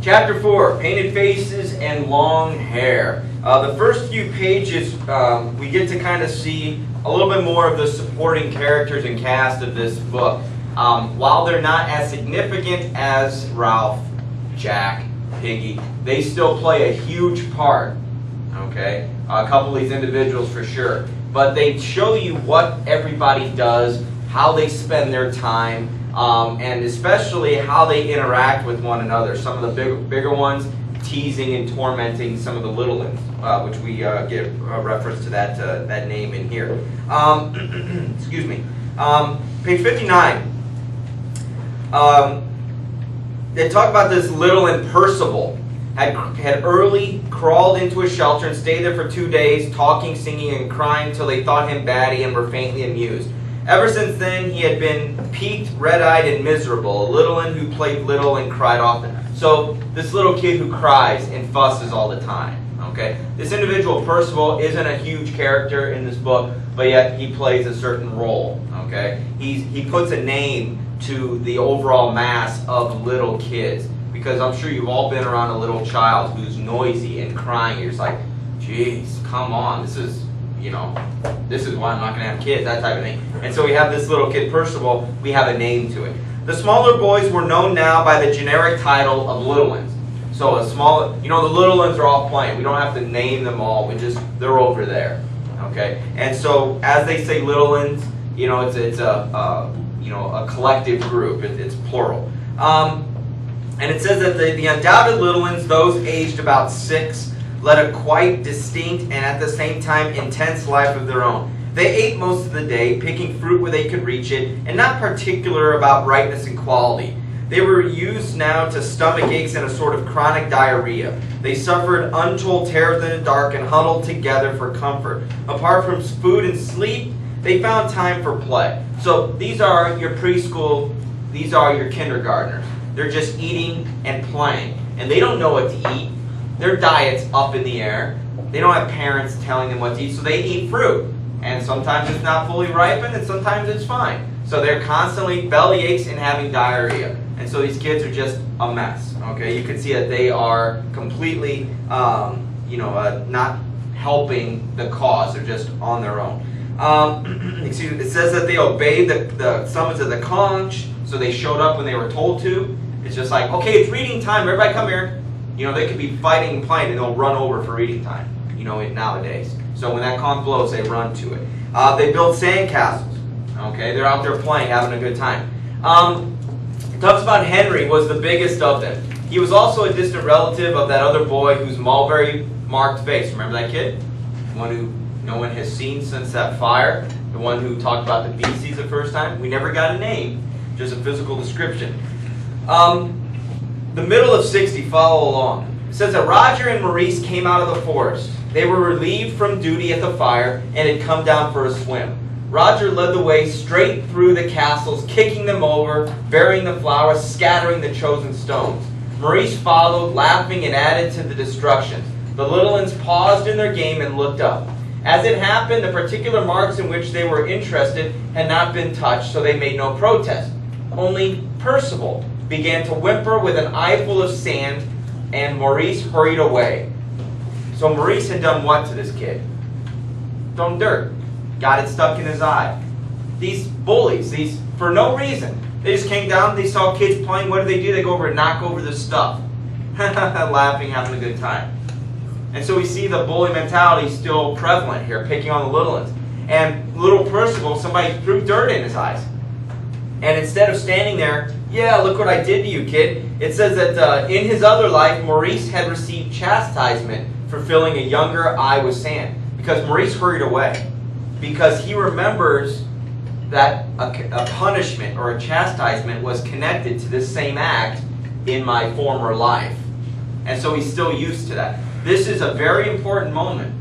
Chapter 4, Painted Faces and Long Hair. The first few pages, we get to kind of see a little bit more of the supporting characters and cast of this book. While they're not as significant as Ralph, Jack, Piggy, they still play a huge part. Okay, a couple of these individuals for sure. But they show you what everybody does, how they spend their time, and especially how they interact with one another. Some of the bigger ones teasing and tormenting some of the little ones, which we give a reference to that name in here. Excuse me. Page 59. They talk about this little and Percival had early crawled into a shelter and stayed there for 2 days, talking, singing, and crying till they thought him batty and were faintly amused. Ever since then, he had been peaked, red-eyed, and miserable, a little one who played little and cried often. So this little kid who cries and fusses all the time. Okay, this individual, Percival, isn't a huge character in this book, but yet he plays a certain role. Okay, he puts a name to the overall mass of little kids, because I'm sure you've all been around a little child who's noisy and crying. You're just like, geez, come on, this is why I'm not going to have kids, that type of thing. And so we have this little kid, Percival, we have a name to it. The smaller boys were known now by the generic title of little ones. So the little ones are all playing. We don't have to name them all. They're over there. Okay? And so as they say little ones, it's a collective group. It's plural. And it says that the undoubted little ones, those aged about 6, led a quite distinct and at the same time intense life of their own. They ate most of the day, picking fruit where they could reach it, and not particular about ripeness and quality. They were used now to stomach aches and a sort of chronic diarrhea. They suffered untold terrors in the dark and huddled together for comfort. Apart from food and sleep, they found time for play. So these are your preschool, these are your kindergartners. They're just eating and playing. And they don't know what to eat. Their diet's up in the air. They don't have parents telling them what to eat, so they eat fruit. And sometimes it's not fully ripened, and sometimes it's fine. So they're constantly belly aches and having diarrhea. And so these kids are just a mess. Okay, you can see that they are completely, not helping the cause. They're just on their own. It says that they obeyed the summons of the conch, so they showed up when they were told to. It's just like, okay, it's reading time. Everybody come here. They could be fighting and playing, and they'll run over for reading time. Nowadays. So when that conch blows, they run to it. They build sandcastles. Okay, they're out there playing, having a good time. It talks about Henry was the biggest of them. He was also a distant relative of that other boy whose mulberry-marked face. Remember that kid? The one who no one has seen since that fire. The one who talked about the feces the first time. We never got a name, just a physical description. The middle of 60, follow along. It says that Roger and Maurice came out of the forest. They were relieved from duty at the fire and had come down for a swim. Roger led the way straight through the castles, kicking them over, burying the flowers, scattering the chosen stones. Maurice followed, laughing, and added to the destruction. The little ones paused in their game and looked up. As it happened, the particular marks in which they were interested had not been touched, so they made no protest. Only Percival began to whimper with an eye full of sand, and Maurice hurried away. So Maurice had done what to this kid? Thrown dirt. Got it stuck in his eye. These bullies, for no reason. They just came down, they saw kids playing. What do? They go over and knock over the stuff. Laughing, having a good time. And so we see the bully mentality still prevalent here, picking on the little ones. And little Percival, somebody threw dirt in his eyes. And instead of standing there, yeah, look what I did to you, kid. It says that in his other life, Maurice had received chastisement for filling a younger eye with sand. Because Maurice hurried away. Because he remembers that a punishment or a chastisement was connected to this same act in my former life. And so he's still used to that. This is a very important moment.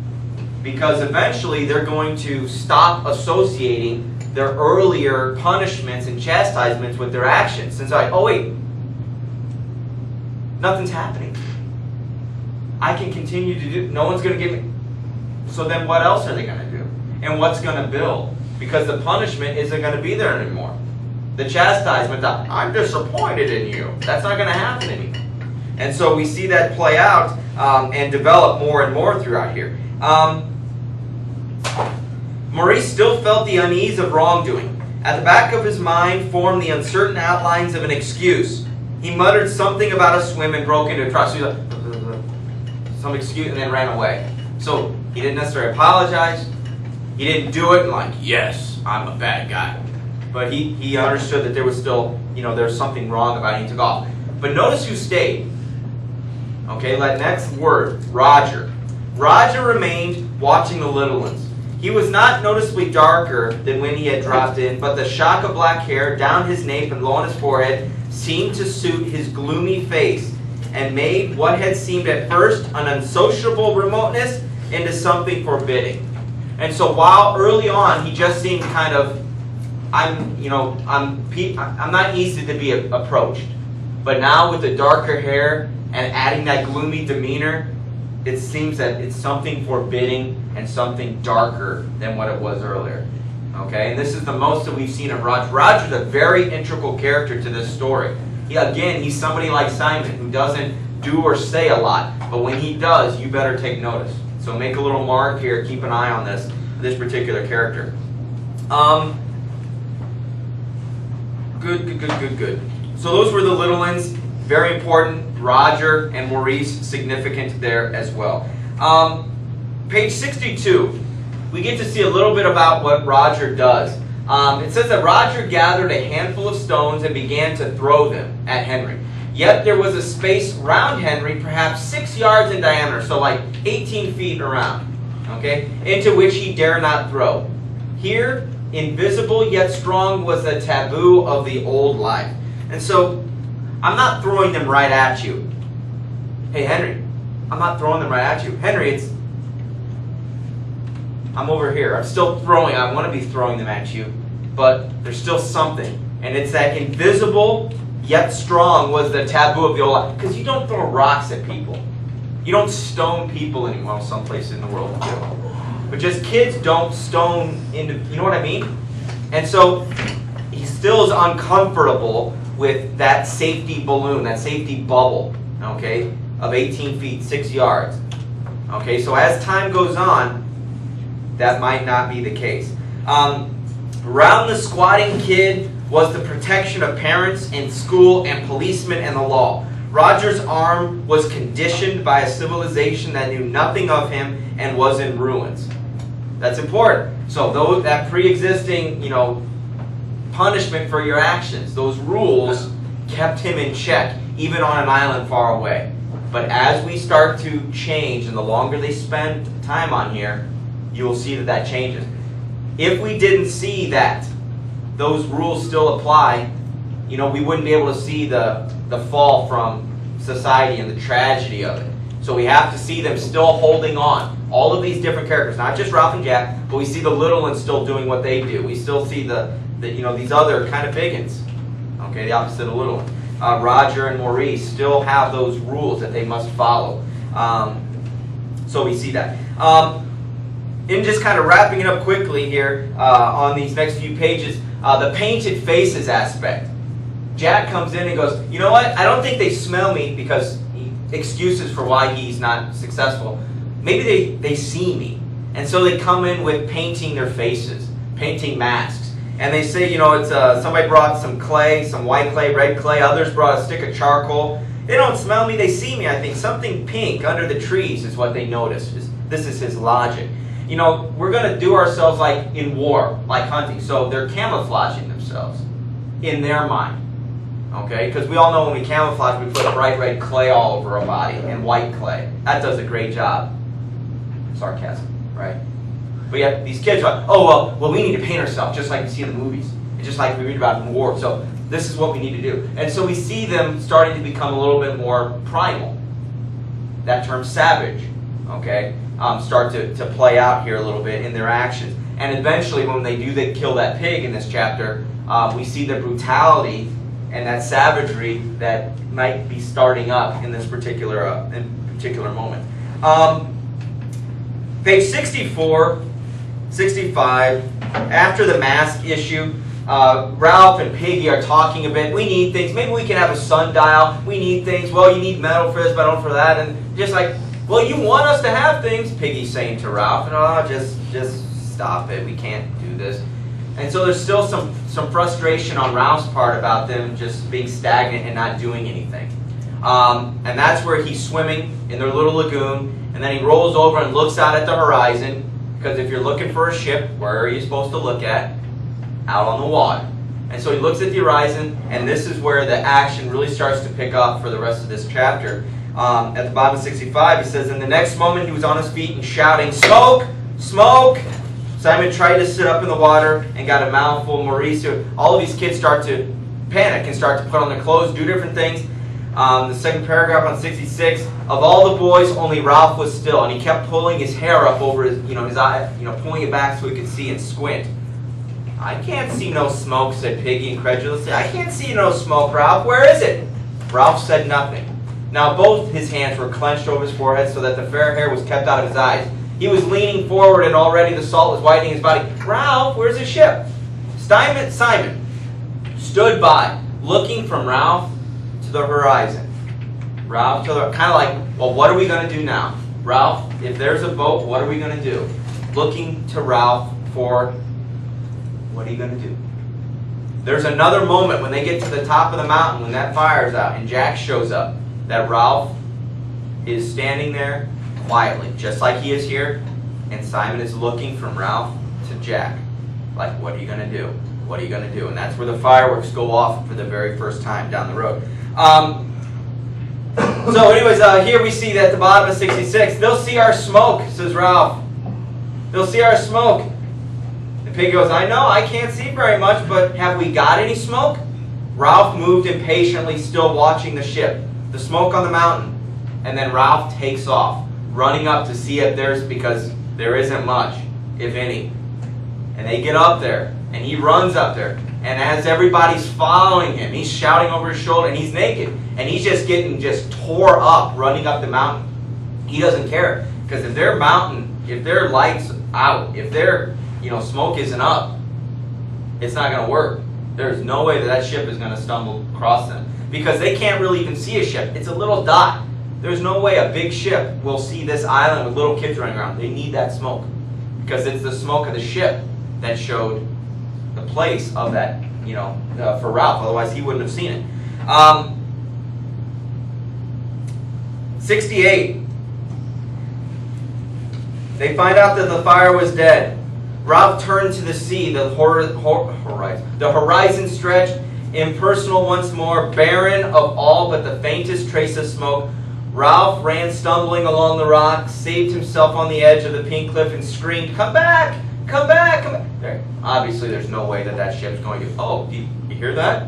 Because eventually they're going to stop associating their earlier punishments and chastisements with their actions. And it's like, oh wait, nothing's happening. I can continue to do, no one's going to give me. So then what else are they going to do? And what's going to build? Because the punishment isn't going to be there anymore. The chastisement, I'm disappointed in you. That's not going to happen anymore. And so we see that play out and develop more and more throughout here. Maurice still felt the unease of wrongdoing. At the back of his mind formed the uncertain outlines of an excuse. He muttered something about a swim and broke into a trot. So he was like, some excuse, and then ran away. So he didn't necessarily apologize. He didn't do it and like, yes, I'm a bad guy. But he understood that there was still, there's something wrong about it. He took off. But notice who stayed. Okay, that next word, Roger. Roger remained watching the little ones. He was not noticeably darker than when he had dropped in, but the shock of black hair down his nape and low on his forehead seemed to suit his gloomy face and made what had seemed at first an unsociable remoteness into something forbidding. And so while early on he just seemed kind of, I'm not easy to be approached. But now with the darker hair and adding that gloomy demeanor, it seems that it's something forbidding and something darker than what it was earlier. Okay, and this is the most that we've seen of Roger. Roger's a very integral character to this story. He's somebody like Simon who doesn't do or say a lot, but when he does, you better take notice. So make a little mark here, keep an eye on this particular character. Good. So those were the little ones, very important. Roger and Maurice, significant there as well. Page 62, we get to see a little bit about what Roger does. It says that Roger gathered a handful of stones and began to throw them at Henry. Yet there was a space round Henry, perhaps 6 yards in diameter, so like 18 feet around, okay, into which he dare not throw. Here, invisible yet strong, was the taboo of the old life. And so, I'm not throwing them right at you. Hey, Henry, I'm not throwing them right at you. Henry, I'm over here. I'm still throwing. I want to be throwing them at you, but there's still something. And it's that invisible yet strong was the taboo of the old life. Because you don't throw rocks at people. You don't stone people anymore. Well, some places in the world do. But just kids don't stone into, you know what I mean? And so he still is uncomfortable with that safety balloon, that safety bubble, okay, of 18 feet, 6 yards. Okay, so as time goes on, that might not be the case. Around the squatting kid was the protection of parents and school and policemen and the law. Roger's arm was conditioned by a civilization that knew nothing of him and was in ruins. That's important. So that pre-existing, punishment for your actions, those rules kept him in check, even on an island far away. But as we start to change, and the longer they spend time on here, you will see that changes. If we didn't see that those rules still apply, we wouldn't be able to see the fall from society and the tragedy of it. So we have to see them still holding on. All of these different characters, not just Ralph and Jack, but we see the little ones still doing what they do. We still see these other kind of big ones. Okay, the opposite of little. Roger and Maurice still have those rules that they must follow. So we see that. In just kind of wrapping it up quickly here on these next few pages, the painted faces aspect. Jack comes in and goes, you know what? I don't think they smell me, because excuses for why he's not successful. Maybe they see me. And so they come in with painting their faces, painting masks. And they say, it's somebody brought some clay, some white clay, red clay. Others brought a stick of charcoal. They don't smell me, they see me. I think something pink under the trees is what they notice. This is his logic. We're going to do ourselves like in war, like hunting. So they're camouflaging themselves in their mind. Okay? Because we all know when we camouflage, we put bright red clay all over our body and white clay. That does a great job. Sarcasm, right? But yet these kids are like, oh, well, we need to paint ourselves just like we see in the movies. And just like we read about in war. So this is what we need to do. And so we see them starting to become a little bit more primal. That term savage, okay, start to play out here a little bit in their actions. And eventually when they kill that pig in this chapter, we see the brutality and that savagery that might be starting up in this particular moment. Page 64, 65, after the mask issue, Ralph and Piggy are talking a bit. We need things. Maybe we can have a sundial. We need things. Well, you need metal for this, metal for that. And just like, well, you want us to have things, Piggy's saying to Ralph. And just stop it. We can't do this. And so there's still some frustration on Ralph's part about them just being stagnant and not doing anything. And that's where he's swimming in their little lagoon. And then he rolls over and looks out at the horizon. Because if you're looking for a ship, where are you supposed to look at? Out on the water. And so he looks at the horizon, and this is where the action really starts to pick up for the rest of this chapter. At the bottom of 65, he says, "In the next moment he was on his feet and shouting, 'Smoke! Smoke!' Simon tried to sit up in the water and got a mouthful. Mauricio, all of these kids start to panic and start to put on their clothes, do different things. The second paragraph on 66, of all the boys, only Ralph was still, and he kept pulling his hair up over his eye, pulling it back so he could see and squint. 'I can't see no smoke,' said Piggy incredulously. 'I can't see no smoke, Ralph. Where is it?' Ralph said nothing. Now both his hands were clenched over his forehead so that the fair hair was kept out of his eyes. He was leaning forward, and already the salt was whitening his body. 'Ralph, where's the ship?' Simon stood by, looking from Ralph to the horizon. Ralph to the, kind of like, well, what are we going to do now? Ralph, if there's a boat, what are we going to do? Looking to Ralph for, what are you going to do? There's another moment when they get to the top of the mountain, when that fire's out and Jack shows up, that Ralph is standing there quietly, just like he is here, and Simon is looking from Ralph to Jack. Like, what are you going to do? What are you going to do? And that's where the fireworks go off for the very first time down the road. So anyways, here we see that at the bottom of 66, they'll see our smoke, says Ralph. They'll see our smoke. And Piggy goes, I know, I can't see very much, but have we got any smoke? Ralph moved impatiently, still watching the ship, the smoke on the mountain. And then Ralph takes off, running up to see if there's, because there isn't much, if any. And they get up there, and he runs up there. And as everybody's following him, he's shouting over his shoulder, and he's naked. And he's just getting tore up running up the mountain. He doesn't care. Because if their light's out, if their smoke isn't up, it's not going to work. There's no way that ship is going to stumble across them. Because they can't really even see a ship. It's a little dot. There's no way a big ship will see this island with little kids running around. They need that smoke. Because it's the smoke of the ship that showed the place of that, for Ralph. Otherwise, he wouldn't have seen it. 68. They find out that the fire was dead. Ralph turned to the sea, the horizon stretched, impersonal once more, barren of all but the faintest trace of smoke. Ralph ran stumbling along the rocks, saved himself on the edge of the pink cliff, and screamed, "Come back! Come back! Come back!" There. Obviously, there's no way that ship's going to. Oh, do you hear that?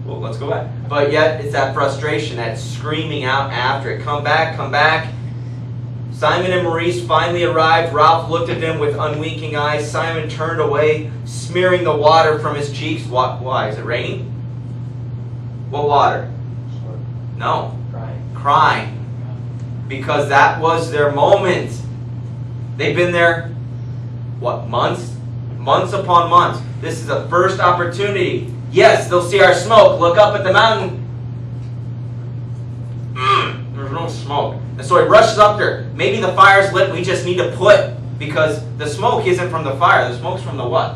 Well, let's go back. But yet, it's that frustration, that screaming out after it. Come back! Come back! Simon and Maurice finally arrived. Ralph looked at them with unwinking eyes. Simon turned away, smearing the water from his cheeks. Why? Is it raining? What water? No. Crying. Because that was their moment. They've been there, months? Months upon months. This is the first opportunity. Yes, they'll see our smoke. Look up at the mountain. There's no smoke. And so he rushes up there. Maybe the fire's lit. We just need to put, because the smoke isn't from the fire. The smoke's from the what?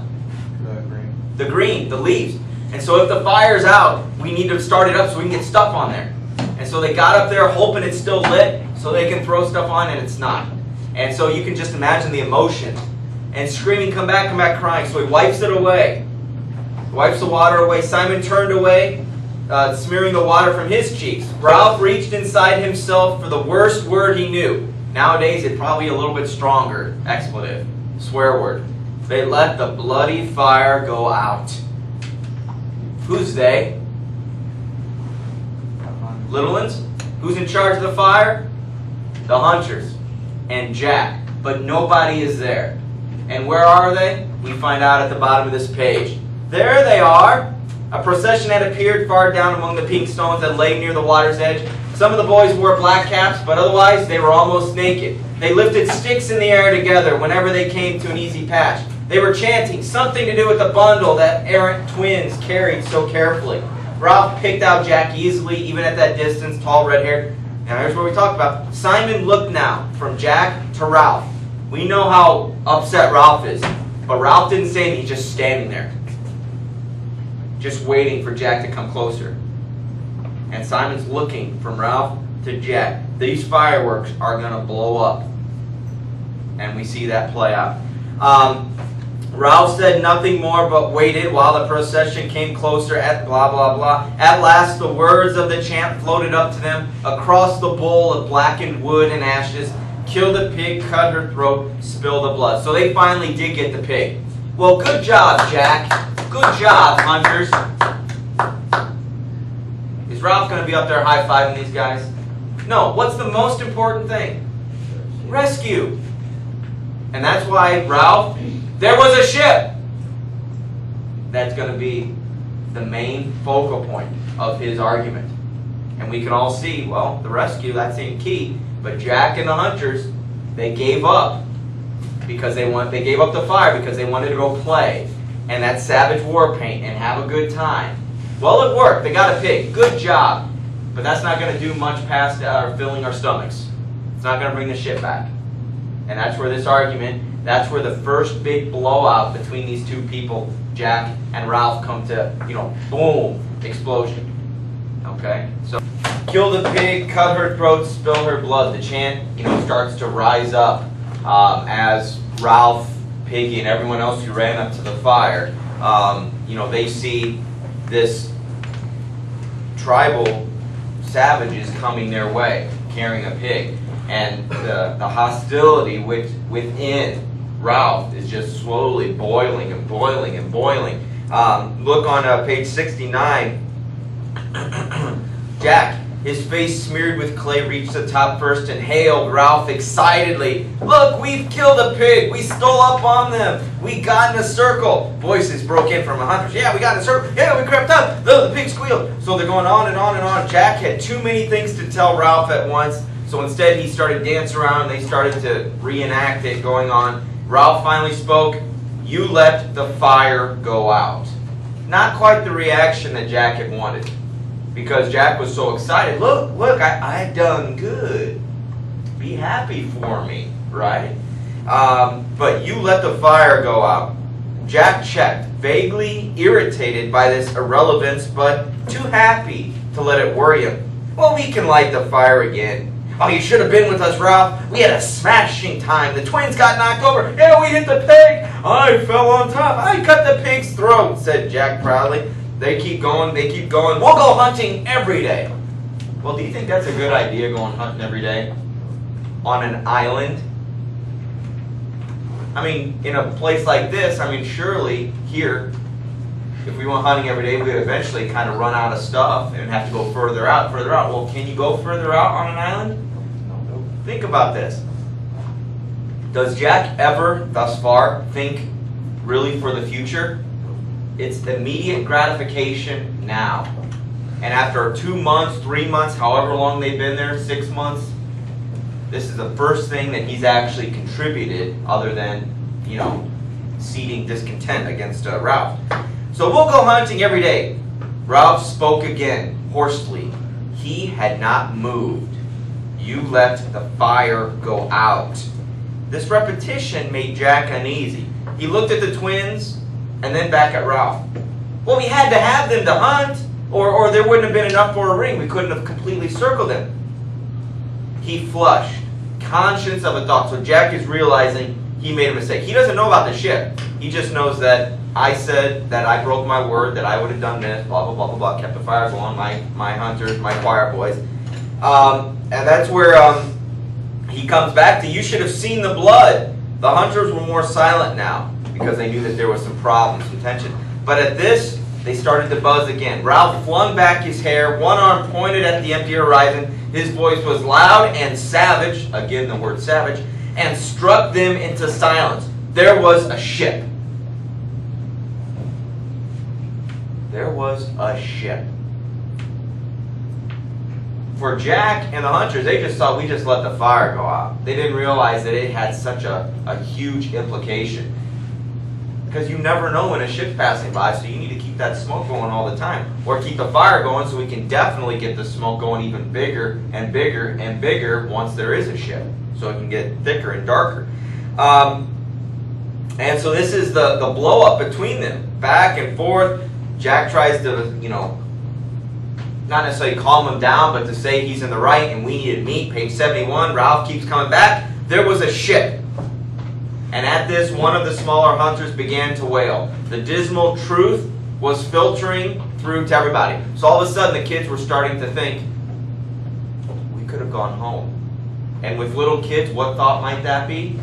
The green, the leaves. And so if the fire's out, we need to start it up so we can get stuff on there. And so they got up there hoping it's still lit so they can throw stuff on, and it's not. And so you can just imagine the emotion. And screaming, come back, crying. So he wipes it away. Wipes the water away. Simon turned away, smearing the water from his cheeks. Ralph reached inside himself for the worst word he knew. Nowadays, it's probably a little bit stronger. Expletive. Swear word. They let the bloody fire go out. Who's they? Little ones? Who's in charge of the fire? The hunters. And Jack. But nobody is there. And where are they? We find out at the bottom of this page. There they are. A procession had appeared far down among the pink stones that lay near the water's edge. Some of the boys wore black caps, but otherwise they were almost naked. They lifted sticks in the air together whenever they came to an easy patch. They were chanting something to do with the bundle that errant twins carried so carefully. Ralph picked out Jack easily, even at that distance, tall, red-haired. Now here's what we talked about. Simon looked now from Jack to Ralph. We know how upset Ralph is, but Ralph didn't say anything. He's just standing there, just waiting for Jack to come closer. And Simon's looking from Ralph to Jack. These fireworks are going to blow up. And we see that play out. Ralph said nothing more but waited while the procession came closer at blah, blah, blah. At last, the words of the chant floated up to them across the bowl of blackened wood and ashes. Kill the pig, cut her throat, spill the blood. So they finally did get the pig. Well, good job, Jack. Good job, hunters. Is Ralph going to be up there high-fiving these guys? No. What's the most important thing? Rescue. And that's why Ralph, there was a ship. That's going to be the main focal point of his argument. And we can all see, well, the rescue, that seemed key. But Jack and the hunters, they gave up because they gave up the fire because they wanted to go play and that savage war paint and have a good time. Well, it worked. They got a pig. Good job. But that's not going to do much past filling our stomachs. It's not going to bring the ship back. And that's where this argument, that's where the first big blowout between these two people, Jack and Ralph, come to, boom, explosion. Okay? So, kill the pig, cut her throat, spill her blood. The chant, starts to rise up as Ralph, Piggy, and everyone else who ran up to the fire, they see this tribal savages coming their way, carrying a pig. And the hostility within Ralph is just slowly boiling and boiling and boiling. Look on page 69. Jack, his face smeared with clay, reached the top first and hailed Ralph excitedly. Look, we've killed a pig. We stole up on them. We got in a circle. Voices broke in from the hunters. Yeah, we got in a circle. Yeah, we crept up. The pig squealed. So they're going on and on and on. Jack had too many things to tell Ralph at once. So instead, he started dancing around, and they started to reenact it going on. Ralph finally spoke. You let the fire go out. Not quite the reaction that Jack had wanted, because Jack was so excited. Look, I done good. Be happy for me, right? But you let the fire go out. Jack checked, vaguely irritated by this irrelevance, but too happy to let it worry him. Well, we can light the fire again. Oh, you should have been with us, Ralph. We had a smashing time. The twins got knocked over. Yeah, we hit the pig. I fell on top. I cut the pig's throat, said Jack proudly. They keep going. We'll go hunting every day. Well, do you think that's a good idea, going hunting every day? On an island? I mean, in a place like this, surely here, if we went hunting every day, we would eventually kind of run out of stuff and have to go further out. Well, can you go further out on an island? No. Think about this. Does Jack ever, thus far, think really for the future? It's immediate gratification now. And after 2 months, 3 months, however long they've been there, 6 months, this is the first thing that he's actually contributed other than, seeding discontent against Ralph. So we'll go hunting every day. Ralph spoke again, hoarsely. He had not moved. You let the fire go out. This repetition made Jack uneasy. He looked at the twins and then back at Ralph. Well, we had to have them to hunt, or there wouldn't have been enough for a ring. We couldn't have completely circled them. He flushed, conscious of a thought. So Jack is realizing he made a mistake. He doesn't know about the ship. He just knows that I said that I broke my word, that I would have done this, blah, blah, blah, blah, blah, kept the fire going, my hunters, my choir boys. And that's where he comes back to, you should have seen the blood. The hunters were more silent now because they knew that there was some problems, some tension. But at this, they started to buzz again. Ralph flung back his hair, one arm pointed at the empty horizon. His voice was loud and savage, again the word savage, and struck them into silence. There was a ship. There was a ship. For Jack and the hunters, they just thought we just let the fire go out. They didn't realize that it had such a huge implication. because you never know when a ship's passing by, so you need to keep that smoke going all the time. Or keep the fire going so we can definitely get the smoke going even bigger and bigger and bigger once there is a ship. So it can get thicker and darker. And so this is the blow up between them. Back and forth. Jack tries to, not necessarily calm him down, but to say he's in the right and we need to meet. Page 71, Ralph keeps coming back. There was a ship. And at this, one of the smaller hunters began to wail. The dismal truth was filtering through to everybody. So all of a sudden, the kids were starting to think, we could have gone home. And with little kids, what thought might that be?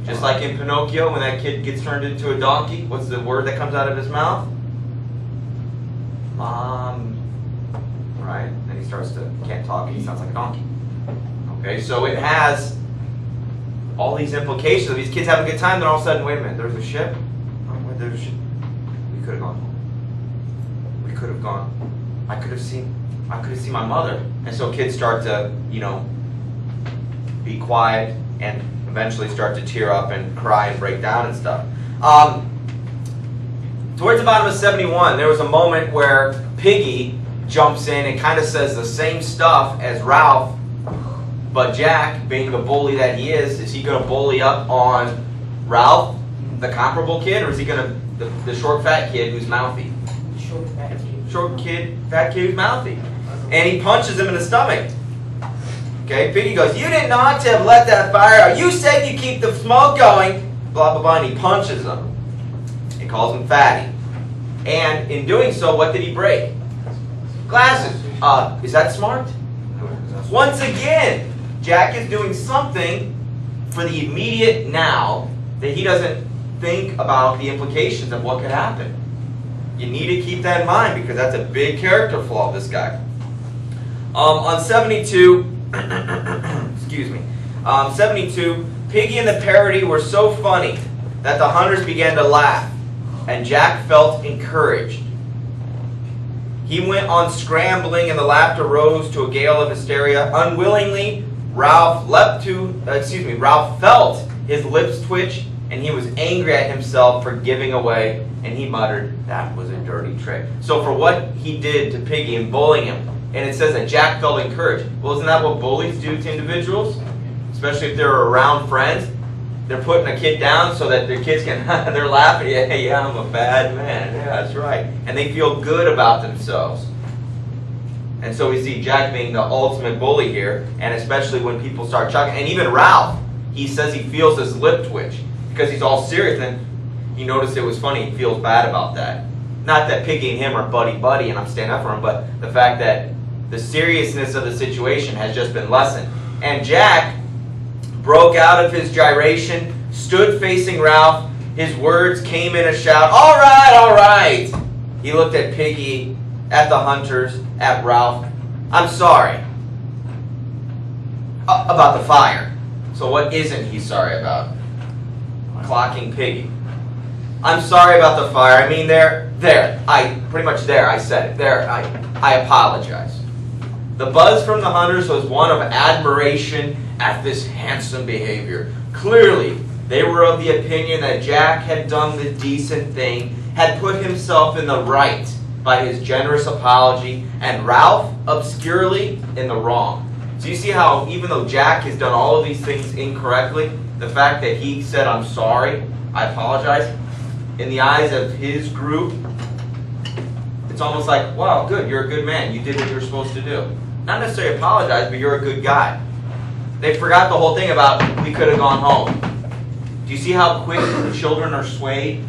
Just like in Pinocchio, when that kid gets turned into a donkey, what's the word that comes out of his mouth? Mom. Right? Then he starts to, can't talk, and he sounds like a donkey. Okay, so it has all these implications of these kids having a good time, then all of a sudden, wait a minute, there's a ship? Oh, wait, there's a ship. We could have gone home. We could have gone. I could have seen my mother. And so kids start to, be quiet and eventually start to tear up and cry and break down and stuff. Towards the bottom of 71, there was a moment where Piggy jumps in and kind of says the same stuff as Ralph. But Jack, being the bully that he is he going to bully up on Ralph, the comparable kid, or is he going to, the short fat kid who's mouthy? Short fat kid. Fat kid who's mouthy. And he punches him in the stomach. Okay, Piggy goes, you didn't ought to have let that fire out. You said you keep the smoke going. Blah, blah, blah, and he punches him. He calls him fatty. And in doing so, what did he break? Glasses. Is that smart? Once again, Jack is doing something for the immediate now that he doesn't think about the implications of what could happen. You need to keep that in mind because that's a big character flaw of this guy. On 72, excuse me, 72, Piggy and the parody were so funny that the hunters began to laugh, and Jack felt encouraged. He went on scrambling, and the laughter rose to a gale of hysteria. Unwillingly, Ralph felt his lips twitch, and he was angry at himself for giving away, and he muttered, that was a dirty trick. So for what he did to Piggy and bullying him, and it says that Jack felt encouraged. Well, isn't that what bullies do to individuals? Especially if they're around friends. They're putting a kid down so that their kids can, they're laughing, yeah, I'm a bad man. Yeah, that's right. And they feel good about themselves. And so we see Jack being the ultimate bully here, and especially when people start chuckling. And even Ralph, he says he feels his lip twitch because he's all serious. And he noticed it was funny. He feels bad about that. Not that Piggy and him are buddy-buddy and I'm standing up for him, but the fact that the seriousness of the situation has just been lessened. And Jack broke out of his gyration, stood facing Ralph. His words came in a shout, all right, all right. He looked at Piggy, at the hunters, at Ralph. I'm sorry about the fire. So what isn't he sorry about? Clocking Piggy. I'm sorry about the fire. I mean, I said it. There, I apologize. The buzz from the hunters was one of admiration at this handsome behavior. Clearly, they were of the opinion that Jack had done the decent thing, had put himself in the right by his generous apology, and Ralph obscurely in the wrong. So you see how even though Jack has done all of these things incorrectly, the fact that he said, I'm sorry, I apologize, in the eyes of his group, it's almost like, wow, good, you're a good man. You did what you were supposed to do. Not necessarily apologize, but you're a good guy. They forgot the whole thing about we could have gone home. Do you see how quick the children are swayed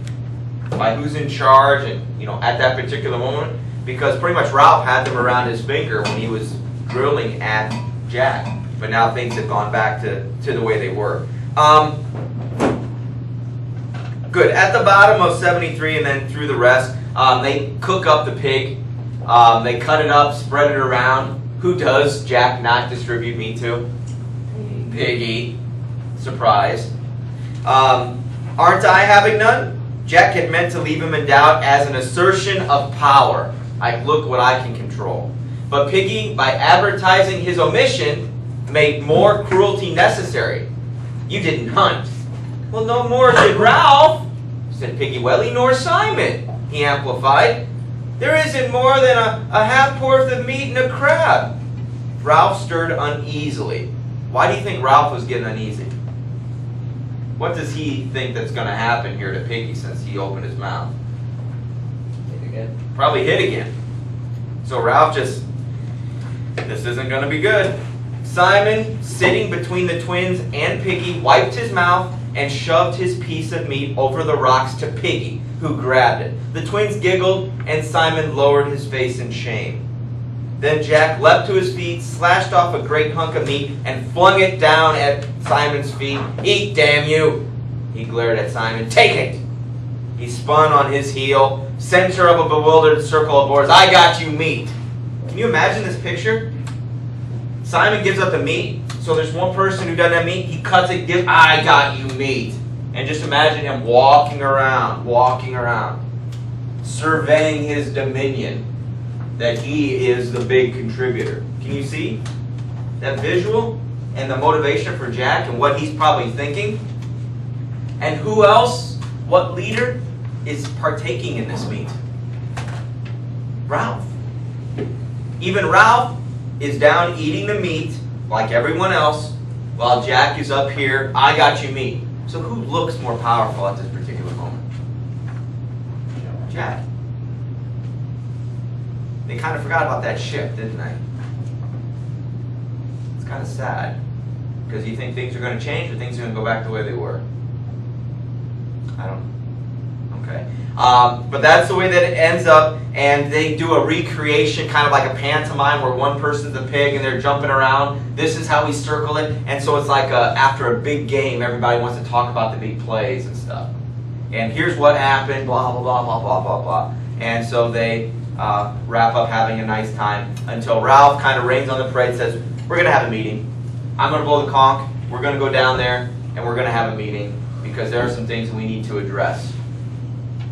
by who's in charge and, at that particular moment? Because pretty much Ralph had them around his finger when he was drilling at Jack. But now things have gone back to the way they were. Good. At the bottom of 73 and then through the rest, they cook up the pig. They cut it up, spread it around. Who does Jack not distribute meat to? Piggy. Surprise. Aren't I having none? Jack had meant to leave him in doubt as an assertion of power. Look what I can control. But Piggy, by advertising his omission, made more cruelty necessary. You didn't hunt. Well, no more did Ralph. said Piggy. Welly, nor Simon, he amplified. There isn't more than a half-porth of meat and a crab. Ralph stirred uneasily. Why do you think Ralph was getting uneasy? What does he think that's going to happen here to Piggy since he opened his mouth? Hit again. Probably hit again. So Ralph just, this isn't going to be good. Simon, sitting between the twins and Piggy, wiped his mouth and shoved his piece of meat over the rocks to Piggy, who grabbed it. The twins giggled, and Simon lowered his face in shame. Then Jack leapt to his feet, slashed off a great hunk of meat, and flung it down at Simon's feet. Eat, damn you! He glared at Simon. Take it! He spun on his heel, center of a bewildered circle of boars. I got you meat. Can you imagine this picture? Simon gives up the meat, so there's one person who doesn't have meat. He cuts it, gives, I got you meat. And just imagine him walking around, surveying his dominion, that he is the big contributor. Can you see that visual and the motivation for Jack and what he's probably thinking? And who else, what leader is partaking in this meat? Ralph. Even Ralph is down eating the meat like everyone else while Jack is up here, I got you meat. So who looks more powerful at this particular moment? Jack. They kind of forgot about that ship, didn't they? It's kind of sad. Because you think things are going to change or things are going to go back the way they were? I don't know. Okay. But that's the way that it ends up, and they do a recreation, kind of like a pantomime where one person's a pig and they're jumping around. This is how we circle it, and so it's like after a big game, everybody wants to talk about the big plays and stuff. And here's what happened, blah, blah, blah, blah, blah, blah, blah. And so they wrap up having a nice time until Ralph kind of rains on the parade, says, we're going to have a meeting. I'm going to blow the conch. We're going to go down there, and we're going to have a meeting because there are some things we need to address.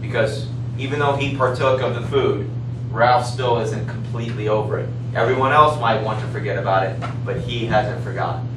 Because even though he partook of the food, Ralph still isn't completely over it. Everyone else might want to forget about it, but he hasn't forgotten.